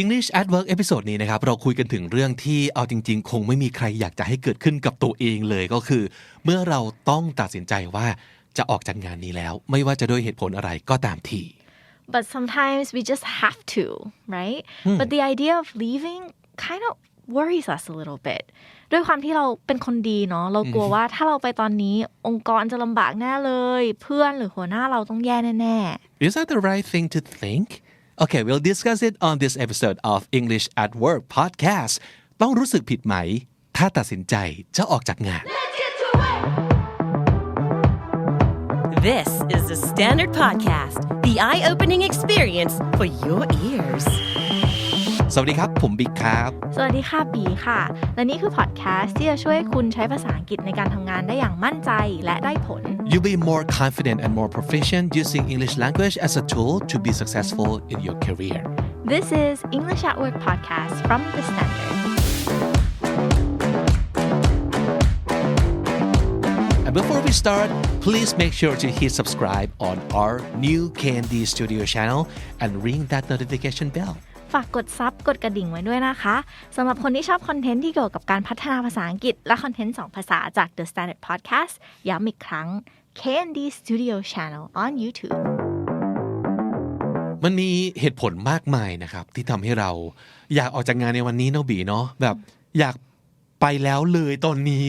English at Work เอพิโซดนี้นะครับเราคุยกันถึงเรื่องที่เอาจริงๆคงไม่มีใครอยากจะให้เกิดขึ้นกับตัวเองเลยก็คือเมื่อเราต้องตัดสินใจว่าจะออกจากงานนี้แล้วไม่ว่าจะด้วยเหตุผลอะไรก็ตามที But sometimes we just have to, right? But the idea of leaving kind of worries us a little bit. ด้วยความที่เราเป็นคนดีเนาะเรากลัวว่าถ้าเราไปตอนนี้องค์กรจะลำบากแน่เลยเพื่อนหรือหัวหน้าเราต้องแย่แน่ๆ Is that the right thing to think? Okay, we'll discuss it on this episode of English at Work podcast. ต้องรู้สึกผิดไหมถ้าตัดสินใจจะออกจากงาน This is the Standard Podcast, the eye-opening experience for your ears. สวัสดีครับผมบิ๊กครับสวัสดีค่ะบีค่ะและนี่คือพอดแคสต์ที่จะช่วยคุณใช้ภาษาอังกฤษในการทำงานได้อย่างมั่นใจและได้ผล You'll be more confident and more proficient using English language as a tool to be successful in your career. This is English at Work podcast from the Standard. And before we start, please make sure to hit subscribe on our new K&D Studio channel and ring that notification bell.ฝากกดซับกดกระดิ่งไว้ด้วยนะคะสำหรับคนที่ชอบคอนเทนต์ที่เกี่ยวกับการพัฒนาภาษาอังกฤษและคอนเทนต์2ภาษาจาก The Standard Podcast ย้ำอีกครั้ง K&D Studio Channel on YouTube มันมีเหตุผลมากมายนะครับที่ทำให้เราอยากออกจากงานในวันนี้เนาะบีเนาะแบบอยากไปแล้วเลยตอนนี้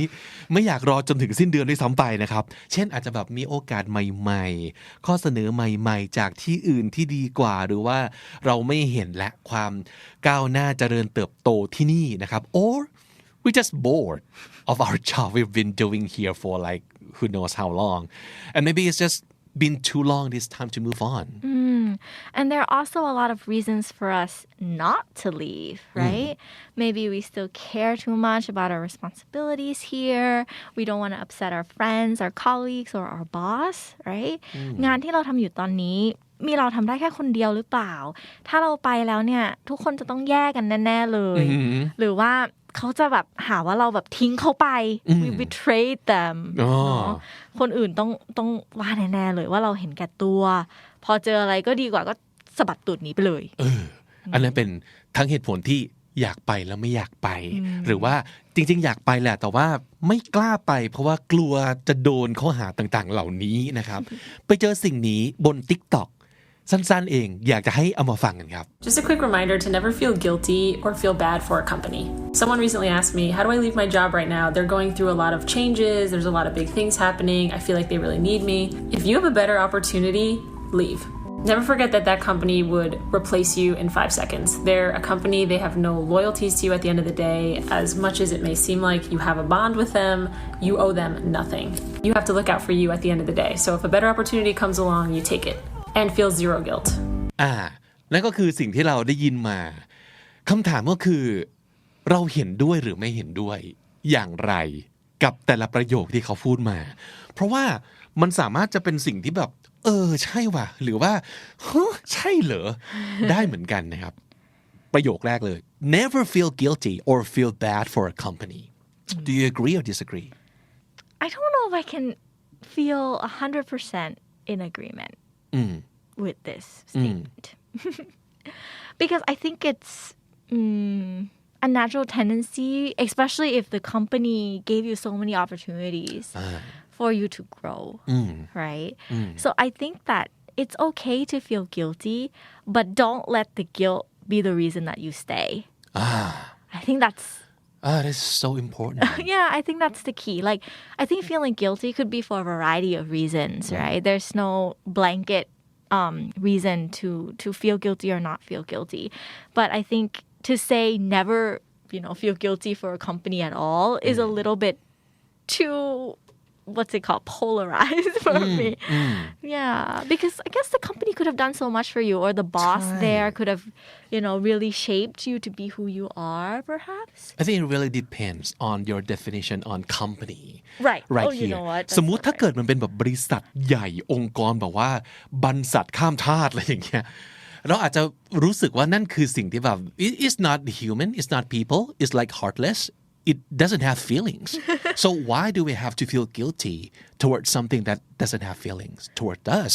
ไม่อยากรอจนถึงสิ้นเดือนด้วยซ้ำไปนะครับเช่นอาจจะแบบมีโอกาสใหม่ๆข้อเสนอใหม่ๆจากที่อื่นที่ดีกว่าหรือว่าเราไม่เห็นและความก้าวหน้าเจริญเติบโตที่นี่นะครับ or we just bored of our job we've been doing here for like who knows how long and maybe it's just been too long this time to move on and there are also a lot of reasons for us not to leave right maybe we still care too much about our responsibilities here we don't want to upset our friends our colleagues or our boss right งานที่เราทำอยู่ตอนนี้มีเราทำได้แค่คนเดียวหรือเปล่าถ้าเราไปแล้วเนี่ยทุกคนจะต้องแยกกันแน่ๆเลยหรือว่าเขาจะแบบหาว่าเราแบบทิ้งเขาไป we betrayed them คนอื่นต้องว่าแน่ๆเลยว่าเราเห็นแก่ตัวพอเจออะไรก็ดีกว่าก็สะบัดตูดหนีไปเลยอันนั้นเป็นทั้งเหตุผลที่อยากไปแล้วไม่อยากไปหรือว่าจริงๆอยากไปแหละแต่ว่าไม่กล้าไปเพราะว่ากลัวจะโดนข้อหาต่างๆเหล่านี้นะครับไปเจอสิ่งนี้บน TikTokสั้นๆเองอยากจะให้เอามาฟังกันครับ Just a quick reminder to never feel guilty or feel bad for a company. Someone recently asked me, how do I leave my job right now? They're going through a lot of changes. There's a lot of big things happening. I feel like they really need me. If you have a better opportunity, leave. Never forget that that company would replace you in 5 seconds. They're a company, they have no loyalties to you at the end of the day. As much as it may seem like you have a bond with them, you owe them nothing. You have to look out for you at the end of the day. So if a better opportunity comes along, you take it.and feel zero guilt นั่นก็คือสิ่งที่เราได้ยินมาคำถามก็คือเราเห็นด้วยหรือไม่เห็นด้วยอย่างไรกับแต่ละประโยคที่เขาพูดมาเพราะว่ามันสามารถจะเป็นสิ่งที่แบบใช่ว่ะหรือว่าใช่เหรอได้เหมือนกันนะครับประโยคแรกเลย never feel guilty or feel bad for a company do you agree or disagree I don't know if I can feel 100% in agreement with this statement because I think it's a natural tendency especially if the company gave you so many opportunities for you to grow right so I think that it's okay to feel guilty but don't let the guilt be the reason that you stay I think that's that is so important yeah I think that's the key like I think feeling guilty could be for a variety of reasons right there's no blanket reason to feel guilty or not feel guilty but I think to say never feel guilty for a company at all is a little bit too what's it called polarized for me yeah because I guess the company could have done so much for you or the boss there could have really shaped you to be who you are perhaps I think it really depends on your definition on company right right here you know what สมมุติถ้าเกิดมันเป็นแบบบริษัทใหญ่องค์กรแบบว่าบรรษัทข้ามชาติอะไรอย่างเงี้ยเราอาจจะรู้สึกว่านั่นคือสิ่งที่แบบ it's not human it's not people it's like heartless it doesn't have feelings so why do we have to feel guilty towards something that doesn't have feelings towards us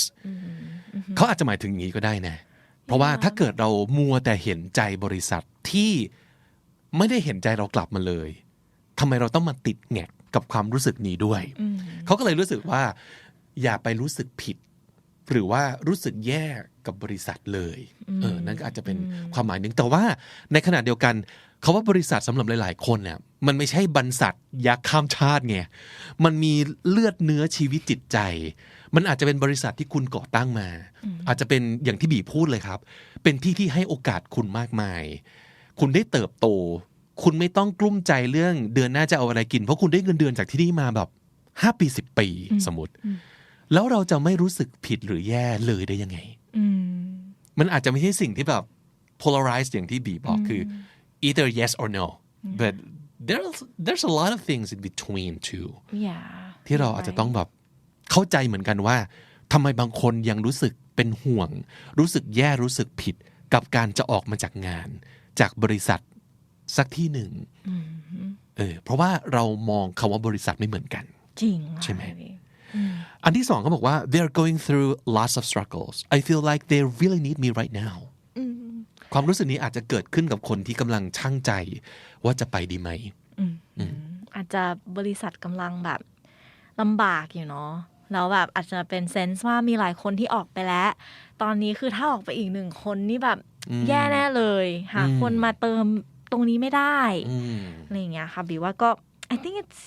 เขาอาจจะหมายถึงอย่างนี้ก็ได้นะ เพราะว่าถ้าเกิดเรามัวแต่เห็นใจบริษัทที่ไม่ได้เห็นใจเรากลับมาเลยทำไมเราต้องมาติดแงกกับความรู้สึกนี้ด้วยเขาก็เลยรู้สึกว่าอย่าไปรู้สึกผิดหรือว่ารู้สึกแย่กับบริษัทเลยนั่นก็อาจจะเป็นความหมายหนึ่งแต่ว่าในขณะเดียวกันเขาว่าบริษัทสำหรับหลายๆคนเนี่ยมันไม่ใช่บรรษัทยักษ์ข้ามชาติไงมันมีเลือดเนื้อชีวิตจิตใจมันอาจจะเป็นบริษัทที่คุณก่อตั้งมาอาจจะเป็นอย่างที่บีพูดเลยครับเป็นที่ที่ให้โอกาสคุณมากมายคุณได้เติบโตคุณไม่ต้องกลุ้มใจเรื่องเดือนหน้าจะเอาอะไรกินเพราะคุณได้เงินเดือนจากที่นี่มาแบบ5 ปี 10 ปีสมมติแล้วเราจะไม่รู้สึกผิดหรือแย่เลยได้ยังไงมันอาจจะไม่ใช่สิ่งที่แบบ polarize อย่างที่บีบอกคือ either yes or no but there's a lot of things in between too ที่เราอาจจะต้องแบบเข้าใจเหมือนกันว่าทำไมบางคนยังรู้สึกเป็นห่วงรู้สึกแย่รู้สึกผิดกับการจะออกมาจากงานจากบริษัทสักที่หนึ่งเพราะว่าเรามองคำว่าบริษัทไม่เหมือนกันจริงใช่ไหมอันที่สองเขาบอกว่า they're going through lots of struggles I feel like they really need me right now ความรู้สึกนี้อาจจะเกิดขึ้นกับคนที่กำลังชั่งใจว่าจะไปดีไหมอาจจะบริษัทกำลังแบบลำบากอยู่เนาะแล้วแบบอาจจะเป็นเซนส์ว่ามีหลายคนที่ออกไปแล้วตอนนี้คือถ้าออกไปอีก1 คนนี่แบบแย่แน่เลยหาคนมาเติมตรงนี้ไม่ได้อะไรอย่างเงี้ยค่ะบีว่าก็ I think it's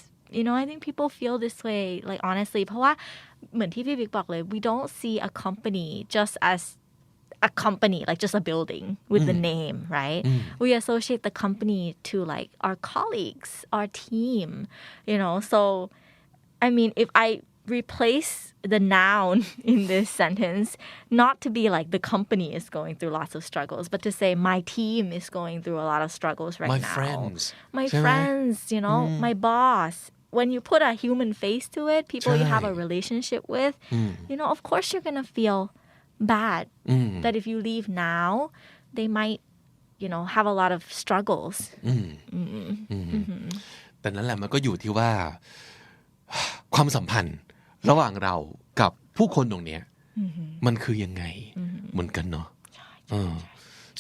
I think people feel this way like honestly เพราะว่าเหมือนที่พี่บิ๊กบอกเลย we don't see a company just as a company like just a building with the name right we associate the company to like our colleagues our team so I mean if I replace the noun in this sentence not to be like the company is going through lots of struggles but to say my team is going through a lot of struggles right now my friends my boss when you put a human face to it people you have a relationship with of course you're gonna feel bad that if you leave now they might have a lot of struggles แต่นั่นแหละมันก็อยู่ที่ว่าความสัมพันธ์ระหว่างเรากับผู้คนตรงเนี้ยมันคือยังไงเหมือนกันเนาะ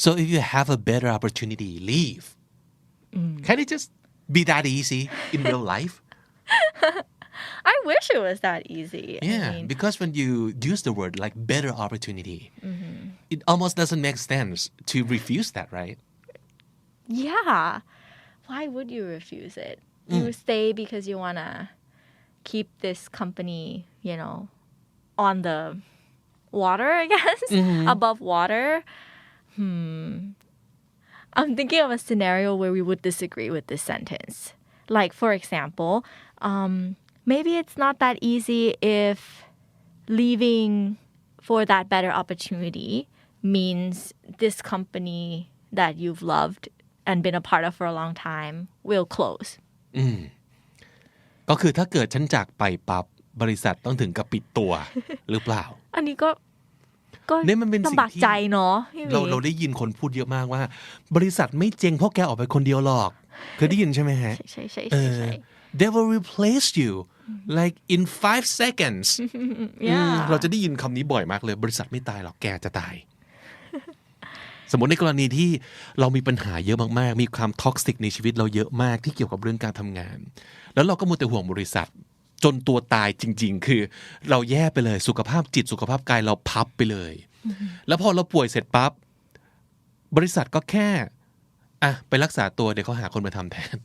so if you have a better opportunity leave can it just be that easy in real life I wish it was that easy because when you use the word like better opportunity it almost doesn't make sense to refuse that right why would you refuse it you stay because you wanna keep this company on the water I guess above water I'm thinking of a scenario where we would disagree with this sentence like for example maybe it's not that easy if leaving for that better opportunity means this company that you've loved and been a part of for a long time will close ก็คือถ้าเกิดฉันจากไปปั๊บบริษัทต้องถึงกับปิดตัวหรือเปล่าอันนี้ก็เนี่ยมันเป็นสิ่งที่เราได้ยินคนพูดเยอะมากว่าบริษัทไม่เจ๊งเพราะแกออกไปคนเดียวหรอกเคยได้ยินใช่ไหมฮะใช่they will replace you like in 5 seconds เราจะได้ยินคำนี้บ่อยมากเลยบริษัทไม่ตายหรอกแกจะตายสมมติในกรณีที่เรามีปัญหาเยอะมากๆมีความท็อกซิกในชีวิตเราเยอะมากที่เกี่ยวกับเรื่องการทำงานแล้วเราก็มัวแต่ห่วงบริษัทจนตัวตายจริงๆคือเราแย่ไปเลยสุขภาพจิตสุขภาพกายเราพับไปเลยแล้วพอเราป่วยเสร็จปั๊บบริษัทก็แค่ไปรักษาตัวเดี๋ยวเขาหาคนมาทำแทน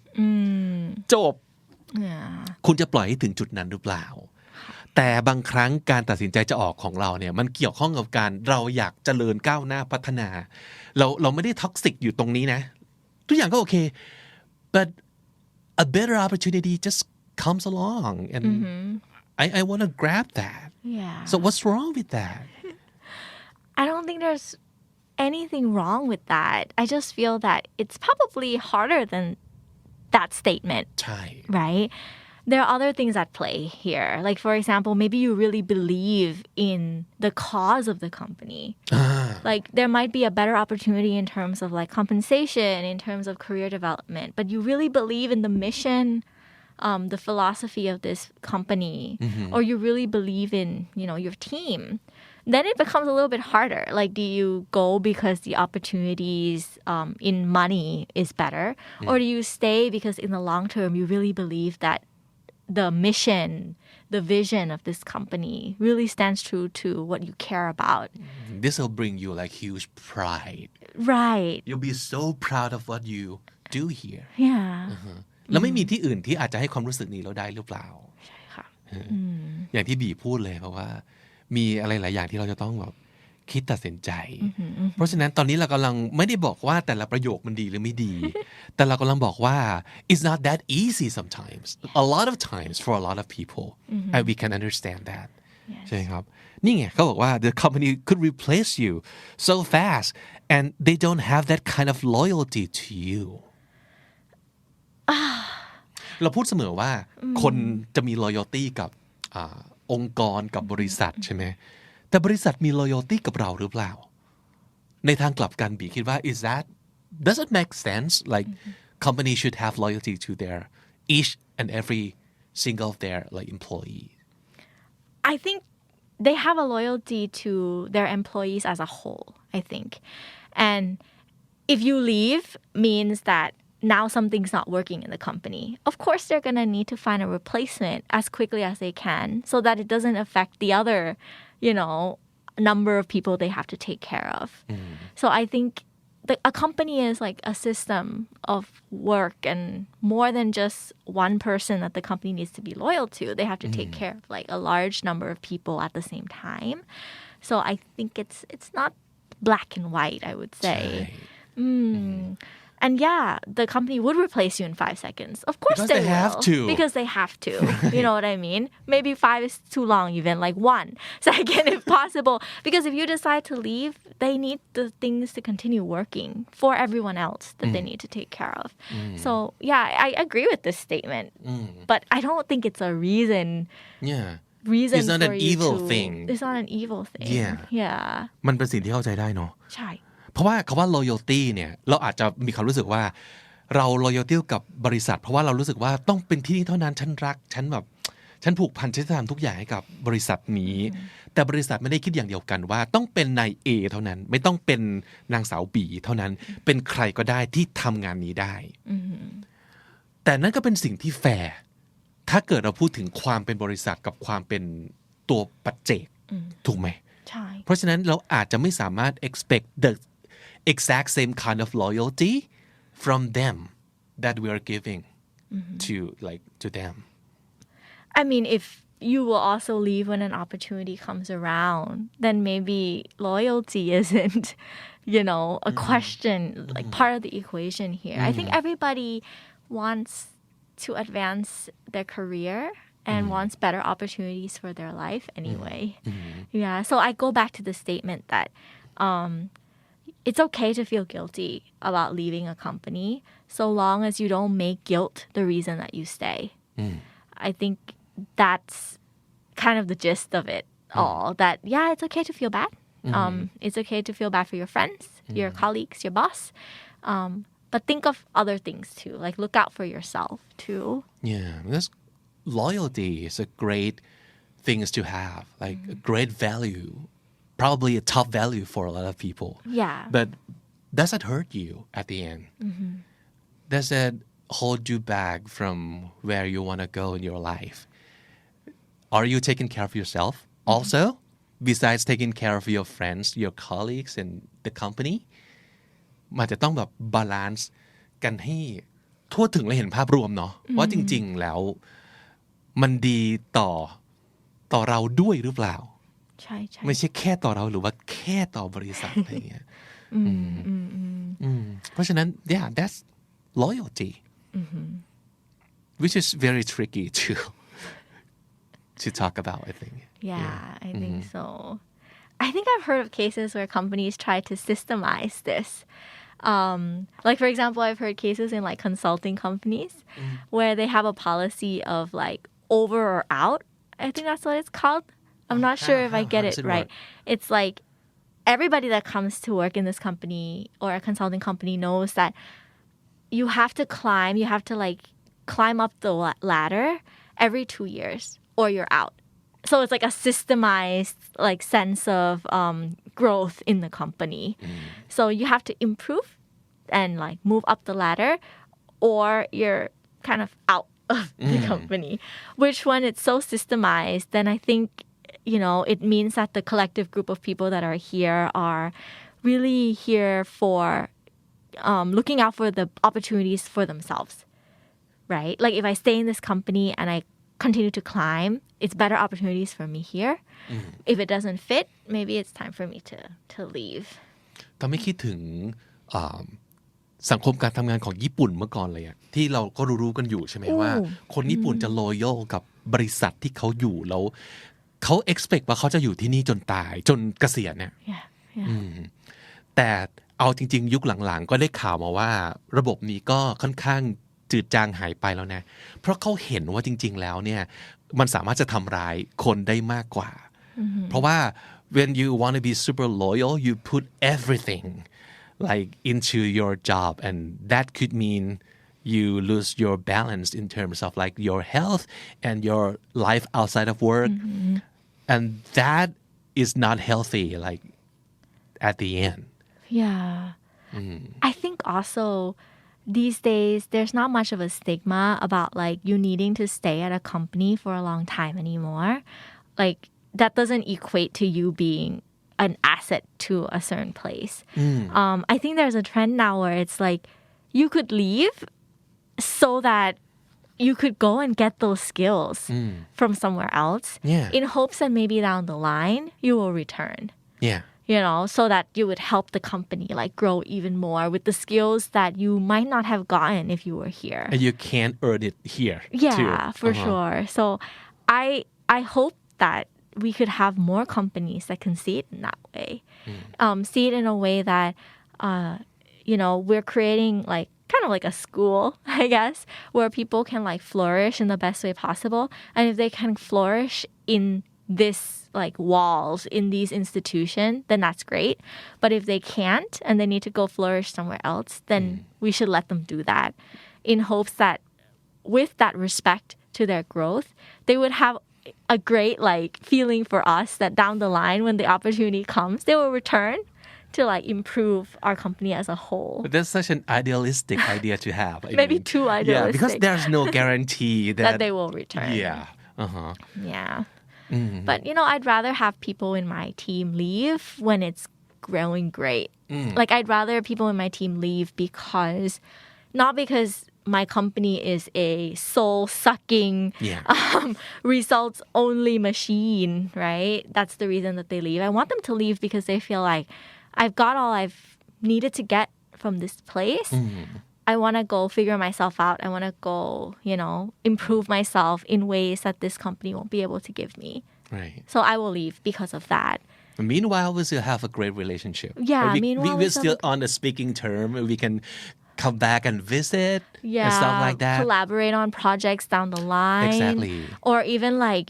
จบคุณจะปล่อยให้ถึงจุดนั้นหรือเปล่าแต่บางครั้งการตัดสินใจจะออกของเราเนี่ยมันเกี่ยวข้องกับการเราอยากเจริญก้าวหน้าพัฒนาเราไม่ได้ท็อกซิกอยู่ตรงนี้นะทุกอย่างก็โอเค but a better opportunity just comes along and I want to grab that so what's wrong with that I don't think there's anything wrong with that I just feel that it's probably harder than that statement ใช่ right there are other things at play here like for example maybe you really believe in the cause of the company like there might be a better opportunity in terms of like compensation in terms of career development but you really believe in the mission the philosophy of this company or you really believe in your team then it becomes a little bit harder. Like, do you go because the opportunities in money is better, or do you stay because in the long term you really believe that the mission, the vision of this company really stands true to what you care about? This will bring you like huge pride. Right. You'll be so proud of what you do here. Yeah. แล้วไม่มีที่อื่นที่อาจจะให้ความรู้สึกนี้เราได้หรือเปล่า ใช่ค่ะ อย่างที่บีพูดเลยเพราะว่ามีอะไรหลายอย่างที่เราจะต้องแบบคิดตัดสินใจ เพราะฉะนั้นตอนนี้เรากำลังไม่ได้บอกว่าแต่ละประโยคมันดีหรือไม่ดี แต่เรากำลังบอกว่า it's not that easy sometimes a lot of times for a lot of people and we can understand that ใช่ไหมครับนี่ไงเขาบอกว่า the company could replace you so fast and they don't have that kind of loyalty to you เราพูดเสมอว่าคนจะมี loyalty กับองค์กรกับบริษัทใช่ไหมแต่บริษัทมี loyalty กับเราหรือเปล่าในทางกลับกันบีคิดว่า does it make sense like company should have loyalty to their each and every single of their like employee I think they have a loyalty to their employees as a whole, I think. And if you leave means that now something's not working in the company. Of course, they're going to need to find a replacement as quickly as they can so that it doesn't affect the other, number of people they have to take care of. So I think a company is like a system of work and more than just one person that the company needs to be loyal to. They have to take care of like a large number of people at the same time. So I think it's not black and white, I would say. And yeah, the company would replace you in 5 seconds. Of course Because they will. have to. Because they have to. You know what I mean? Maybe 5 is too long even, like 1 second if possible. Because if you decide to leave, they need the things to continue working for everyone else that they need to take care of. So yeah, I agree with this statement. But I don't think it's a reason It's not for an you evil to- thing It's not an evil thing. Yeah. มันเป็นสิ่งที่เข้าใจได้เนาะ ใช่ เพราะว่าคำว่า loyalty เนี่ยเราอาจจะมีความรู้สึกว่าเรา loyalty กับบริษัทเพราะว่าเรารู้สึกว่าต้องเป็นที่นี่เท่านั้นฉันรักฉันผูกพันฉันจะทำทุกอย่างให้กับบริษัทนี้แต่บริษัทไม่ได้คิดอย่างเดียวกันว่าต้องเป็นนาย A เท่านั้นไม่ต้องเป็นนางสาว B เท่านั้นเป็นใครก็ได้ที่ทำงานนี้ได้แต่นั่นก็เป็นสิ่งที่แฟร์ถ้าเกิดเราพูดถึงความเป็นบริษัทกับความเป็นตัวปัจเจกถูกไหมใช่ เพราะฉะนั้นเราอาจจะไม่สามารถ expect the exact same kind of loyalty from them that we are giving to them. I mean, if you will also leave when an opportunity comes around, then maybe loyalty isn't, a question, like part of the equation here. I think everybody wants to advance their career and wants better opportunities for their life anyway. Yeah, so I go back to the statement that it's okay to feel guilty about leaving a company so long as you don't make guilt the reason that you stay. I think that's kind of the gist of it all, that yeah, it's okay to feel bad. It's okay to feel bad for your friends, your colleagues, your boss. But think of other things too, like look out for yourself too. Yeah, because loyalty is a great things to have, like a great value, probably a top value for a lot of people. Yeah. But does it hurt you at the end? Does it hold you back from where you want to go in your life? Are you taking care of yourself also? Besides taking care of your friends, your colleagues, and the company? มันจะต้องแบบบาลานซ์กันให้ทั่วถึงและเห็นภาพรวมเนาะว่าจริงๆแล้วมันดีต่อเราด้วยหรือเปล่าใช่ไม่ใช่แค่ต่อเราหรือว่าแค่ต่อบริษัทอะไรเงี้ยเพราะฉะนั้น yeah that's loyalty which is very tricky to talk about I think I think so I think I've heard of cases where companies try to systemize this like for example I've heard cases in like consulting companies where they have a policy of like over or out I think that's what it's called I'm not sure if I get it right. It's like everybody that comes to work in this company or a consulting company knows that you have to climb up the ladder every 2 years or you're out. so it's like a systemized like sense of growth in the company so you have to improve and like move up the ladder or you're kind of out of the company which when it's so systemized then I think it means that the collective group of people that are here are really here for looking out for the opportunities for themselves right like if I stay in this company and I continue to climb it's better opportunities for me here if it doesn't fit maybe it's time for me to leave ทำให้คิดถึงสังคมการทำงานของญี่ปุ่นเมื่อก่อนเลยอะที่เราก็รู้กันอยู่ใช่ไหมว่าคนญี่ปุ่นจะ loyal กับบริษัทที่เขาอยู่แล้วเขา expect ว่าเขาจะอยู่ที่นี่จนตายจนเกษียณเนี่ยแต่เอาจริงๆยุคหลังๆก็ได้ข่าวมาว่าระบบนี้ก็ค่อนข้างจืดจางหายไปแล้วนะเพราะเขาเห็นว่าจริงๆแล้วเนี่ยมันสามารถจะทำร้ายคนได้มากกว่าเพราะว่า when you want to be super loyal you put everything like into your job and that could mean you lose your balance in terms of like your health and your life outside of work and that is not healthy like at the end I think also these days there's not much of a stigma about like you needing to stay at a company for a long time anymore like that doesn't equate to you being an asset to a certain place I think there's a trend now where it's like you could leave so that you could go and get those skills from somewhere else in hopes that maybe down the line you will return so that you would help the company like grow even more with the skills that you might not have gotten if you were here and you can't earn it here too. For sure so I hope that we could have more companies that can see it in that way see it in a way that we're creating like kind of like a school I guess where people can like flourish in the best way possible and if they can flourish in this like walls in these institutions then that's great but if they can't and they need to go flourish somewhere else then we should let them do that in hopes that with that respect to their growth they would have a great like feeling for us that down the line when the opportunity comes they will return to like improve our company as a whole. But that's such an idealistic idea to have. Maybe too idealistic. Yeah, because there's no guarantee that they will return. Yeah. But I'd rather have people in my team leave when it's growing great. Like I'd rather people in my team leave because not because my company is a soul-sucking, results only machine, right? That's the reason that they leave. I want them to leave because they feel like I've got all I've needed to get from this place. I want to go figure myself out. I want to go, improve myself in ways that this company won't be able to give me. Right. So I will leave because of that. Meanwhile, we still have a great relationship. Yeah, meanwhile, we're still on a speaking term. We can come back and visit and stuff like that. Collaborate on projects down the line. Exactly. Or even like,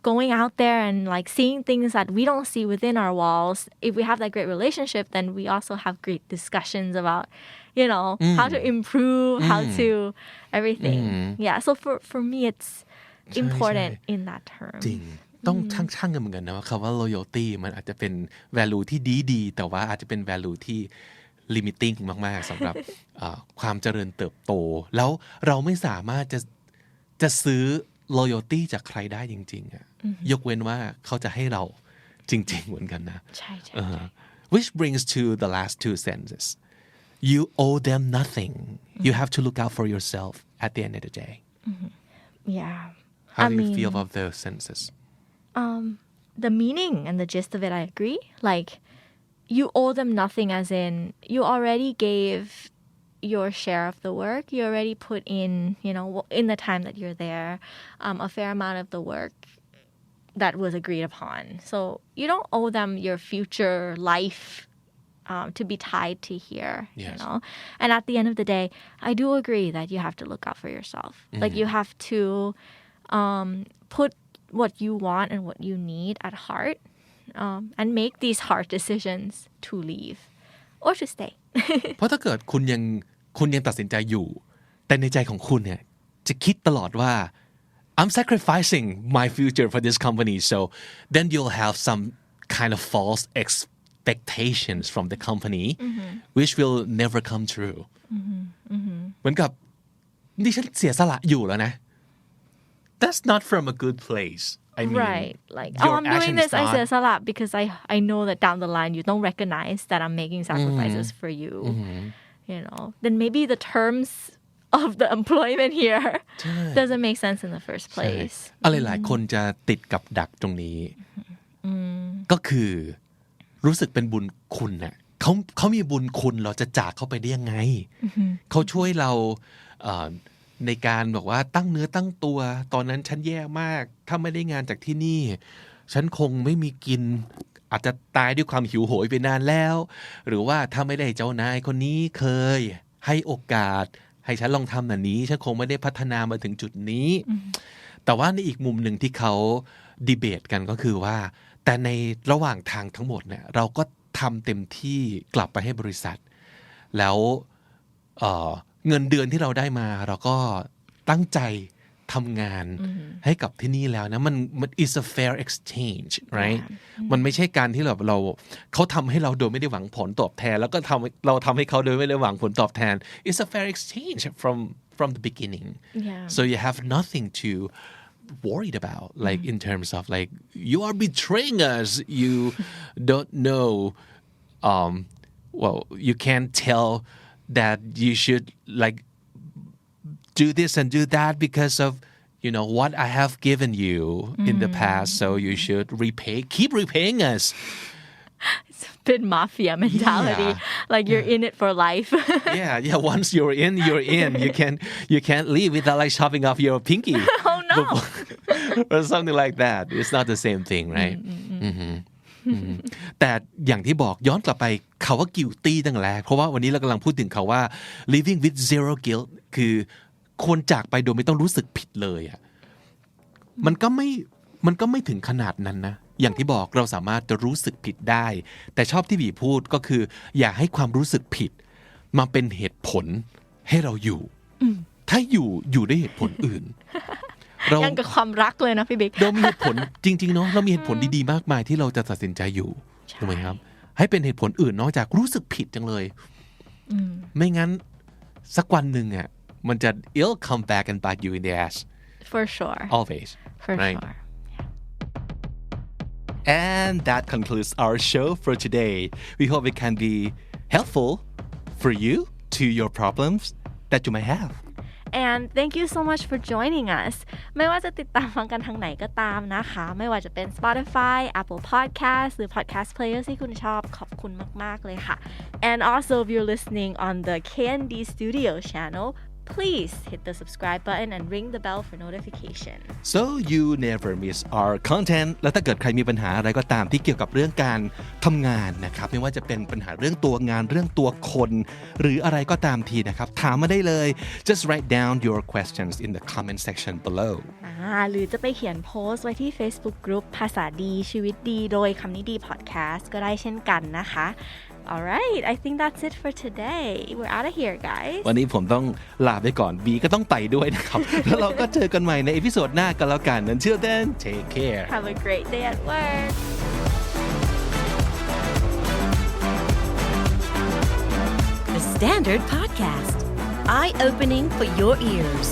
going out there and like seeing things that we don't see within our walls. If we have that great relationship, then we also have great discussions about, how to improve, how to everything. Yeah. So for me, it's important in that term. จริงต้องช่างกันเหมือนกันนะว่าคำว่า loyalty มันอาจจะเป็น value ที่ดีแต่ว่าอาจจะเป็น value ที่limiting มากๆสำหรับความเจริญเติบโตแล้วเราไม่สามารถจะซื้อ loyalty จากใครได้จริงๆอะยกเว้นว่าเขาจะให้เราจริงๆเหมือนกันนะใช่ which brings to the last two sentences you owe them nothing you have to look out for yourself at the end of the day how do you feel about those sentences the meaning and the gist of it I agree like you owe them nothing as in you already gave your share of the work you already put in in the time that you're there a fair amount of the work that was agreed upon so you don't owe them your future life to be tied to here and at the end of the day I do agree that you have to look out for yourself like you have to put what you want and what you need at heart and make these hard decisions to leave or to stay เพราะถ้าเกิดคุณยังตัดสินใจอยู่แต่ในใจของคุณเนี่ยจะคิดตลอดว่า I'm sacrificing my future for this company so then you'll have some kind of false expectations from the company which will never come true เหมือนกับนี่ฉันเสียสละอยู่แล้วนะ That's not from a good place I mean right like your I'm doing action this is I not- เสียสละ because I know that down the line you don't recognize that I'm making sacrifices for you you know then maybe the terms of the employment here doesn't make sense in the first place อะไรหลายคนจะติดกับดักตรงนี้ก็คือรู้สึกเป็นบุญคุณน่ะเขามีบุญคุณเราจะจากเขาไปได้ยังไงเขาช่วยเราในการบอกว่าตั้งเนื้อตั้งตัวตอนนั้นฉันแย่มากถ้าไม่ได้งานจากที่นี่ฉันคงไม่มีกินอาจจะตายด้วยความหิวโหยไปนานแล้วหรือว่าถ้าไม่ได้เจ้านายคนนี้เคยให้โอกาสให้ฉันลองทำแบบนี้ฉันคงไม่ได้พัฒนามาถึงจุดนี้แต่ว่าในอีกมุมหนึ่งที่เขาดีเบตกันก็คือว่าแต่ในระหว่างทางทั้งหมดเนี่ยเราก็ทำเต็มที่กลับไปให้บริษัทแล้วเงินเดือนที่เราได้มาเราก็ตั้งใจทำงานให้กับที่นี่แล้วนะมัน is a fair exchange right มันไม่ใช่การที่เราเขาทำให้เราโดยไม่ได้หวังผลตอบแทนแล้วก็เราทำให้เขาโดยไม่ได้หวังผลตอบแทน it's a fair exchange from the beginning so you have nothing to worried about like in terms of like you are betraying us you don't know well you can't tell that you should like do this and do that because of you know what I have given you in the past so you should keep repaying us it's a bit mafia mentality like you're in it for life yeah once you're in you can't leave without like chopping off your pinky oh no or something like that it's not the same thing right แต่อย่างที่บอกย้อนกลับไปเขาว่า guilty ตั้งแรกเพราะว่าวันนี้เรากำลังพูดถึงเขาว่า living with zero guilt คือควรจากไปโดยไม่ต้องรู้สึกผิดเลยอ่ะมันก็ไม่ถึงขนาดนั้นนะอย่างที่บอกเราสามารถจะรู้สึกผิดได้แต่ชอบที่บีพูดก็คืออย่าให้ความรู้สึกผิดมาเป็นเหตุผลให้เราอยู่ถ้าอยู่ด้วยเหตุผลอื่นยังกับความรักเลยนะพี่บิ๊กเรามีเหตุผลจริงๆเนาะเรามีเหตุผลดีๆมากมายที่เราจะตัดสินใจอยู่ถูกไหมครับให้เป็นเหตุผลอื่นนอกจากรู้สึกผิดจังเลยไม่งั้นสักวันหนึ่งอ่ะมันจะ it'll come back and bite you in the ass for sure always for right? sure And that concludes our show for today we hope it can be helpful for you to your problems that you might have And thank you so much for joining us ไม่ว่าจะติดตามฟังกันทางไหนก็ตามนะคะไม่ว่าจะเป็น Spotify Apple Podcast หรือ Podcast Player ที่คุณชอบขอบคุณมากๆเลยค่ะ And also if you're listening on the KND Studio channel please hit the subscribe button and ring the bell for notification so you never miss our content และถ้าเกิดใครมีปัญหาอะไรก็ตามที่เกี่ยวกับเรื่องการทำงานนะครับไม่ว่าจะเป็นปัญหาเรื่องตัวงานเรื่องตัวคนหรืออะไรก็ตามทีนะครับถามมาได้เลย just write down your questions in the comment section below หรือจะไปเขียนโพสต์ไว้ที่ Facebook Group ภาษาดีชีวิตดีโดยคำนี้ดี Podcast ก็ได้เช่นกันนะคะ Alright, I think that's it for today. We're out of here, guys. วันนี้ผมต้องลาไปก่อนบีก็ต้องไปด้วยนะครับ แล้วเราก็เจอกันใหม่ในเอพิโซดหน้ากันแล้วกัน Until then, take care. Have a great day at work. The Standard Podcast. Eye-opening for your ears.